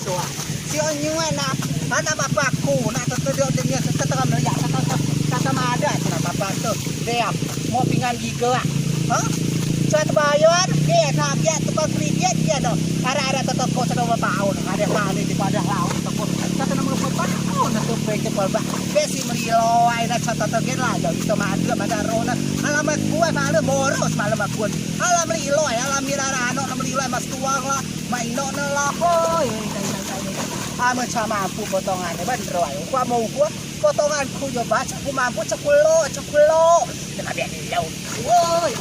soa. Si onyuan na mana bapakku nak terkedok dengan setelah melihat kata ada nak bapak tu. Dia mau pingan giga. Ha? Saya terbayar, dia nak dia tukang kriket dia dah. Ada toko sedang bertahun. Ada kali di pada laut toko. Kata nama bertahun nak sampai ke bawah. Besi merilo ada satu target lah. Jadi itu ada rona. Alamat gua malam boros malam aku. Alam merilo, alam mirarano, alam merilo mas tuang lah. Maino lah. Hoi. Macam mampu potongan ban roy. Gua mau gua potongan ku yo baca ku mampu cekulo. Dengan dia lau. Woi.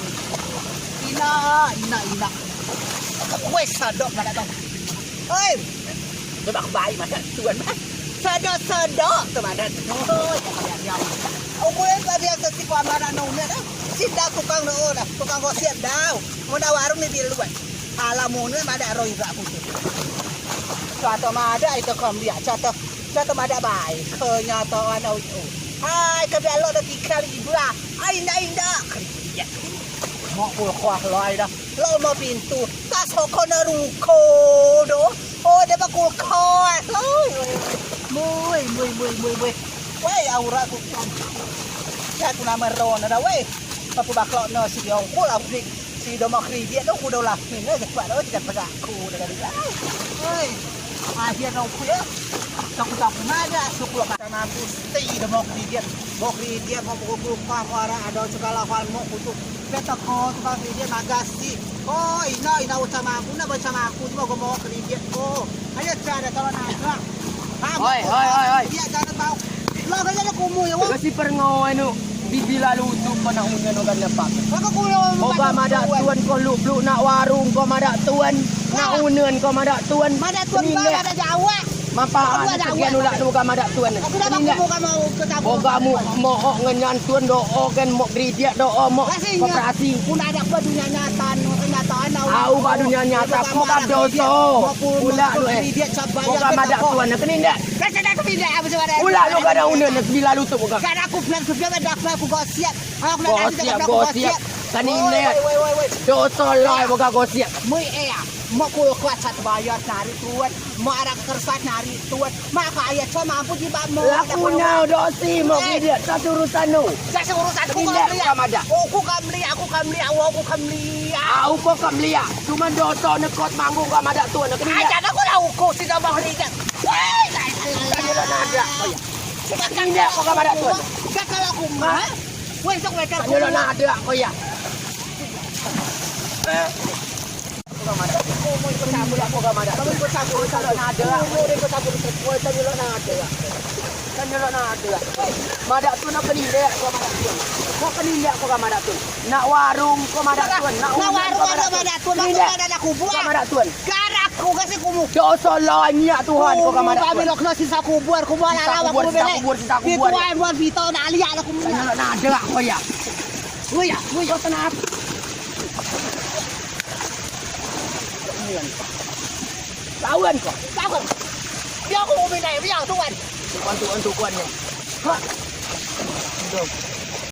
Ina. Kue sadok mana tau. Oi. Coba bayi mana tuan mah. Sadok tu mana. Oh, dia. Aku yang tadi yang sesi ku amara nona dah. Sinda tukang nona, tukang gosiap dah. Mau dah warung ni di luar. Alamun ada roy rak aku. Contoh ada itu kambia, contoh ada baik, kenyataan itu. Hai, kambia lo dah 3 kali ibulah. Indah. Ya. Mau kuah loi dah. Lo mau pintu, tas hokona ruko do. Oh, dia bakul koi. Mui. Wei, aura ku. Ya tu nama Ron ada wei. Papu baklok no si yo ku la flik. Si do mak ri dia do ku do la. Ni cepat do tidak pedak ku dengan dia. Oi. Akhir orang kuya, tak mana suku kata mampu stay dah mau kridian mau pukul para ada segala hal mau kutu. Kita kau tukang kridian magasi. Oh ina ucap mampu, nak baca mampu tu mau kridian. Oh, ayo cara tahun ada. Hoi. Dia jangan tahu. Lo kan ada kumu ya. Kasi perngoy no. Bibila luto pa na unya no ganyan pa. Maka kulo O ka mada tuan ko lublu nak warung ko mada tuan. Nak uneun ko mada tuan. Mada tuan ba ada Jawa. Mapaan sekian ulah nu ka mada tuan. Aku dah baku ka mau ke O tabung. ka mo nganyan tuan do o kan mo gridia do o mo koperasi. Pun ada apa dunia nyata kenyataan Au ba dunia nyata mo ka doso. Ulah nu o ka mada tuan keninda. Kasi dah kepindah apa sebenarnya. Ulah nu ka da uneun bila luto mo ka. Kan aku plan kerja dah aku gosiap. Aku Gosiap. Keninda. Doso loy mo ka gosiap. Mui mau kuat satu bayar nari tuan, mau arah kersat nari tuan, maka ayat sama mampu di bawah. Laku now dosi mo gridia satu urusan no. Saya urusan aku kamli. Aku kamli. Au po kamlia. Cuma doso nekot manggung ka mada tuan keninda. Aja aku dah ukur si dabang liga. Kanila nada. Oh ya. Keninda ko ka mada tuan. Kakak aku mah. Wei sok mereka. Kanila nada ko ya. Mau ikut campur aku gak ada. Kamu ikut campur kalau nada. Mau ikut campur sesuai kanila nada. Kanila nada. Mada tuan apa ni dek ko mada tuan. Ko kanila ko ka mada tuan. Nak warung ko mada tuan. Nak warung ada mada tuan. Ada aku buat. Ko mada tuan. Garaku kasih kumu. Dosa lainnya Tuhan ko ka mada tuan. Kami lokno sisa kubur ala aku bele. Itu ay buat bito na aliya aku. Kanila nada ko ya. Woi ya tenap. Lawan kok. Dia aku mau pindah, dia tuan. Tuan ni. Ha.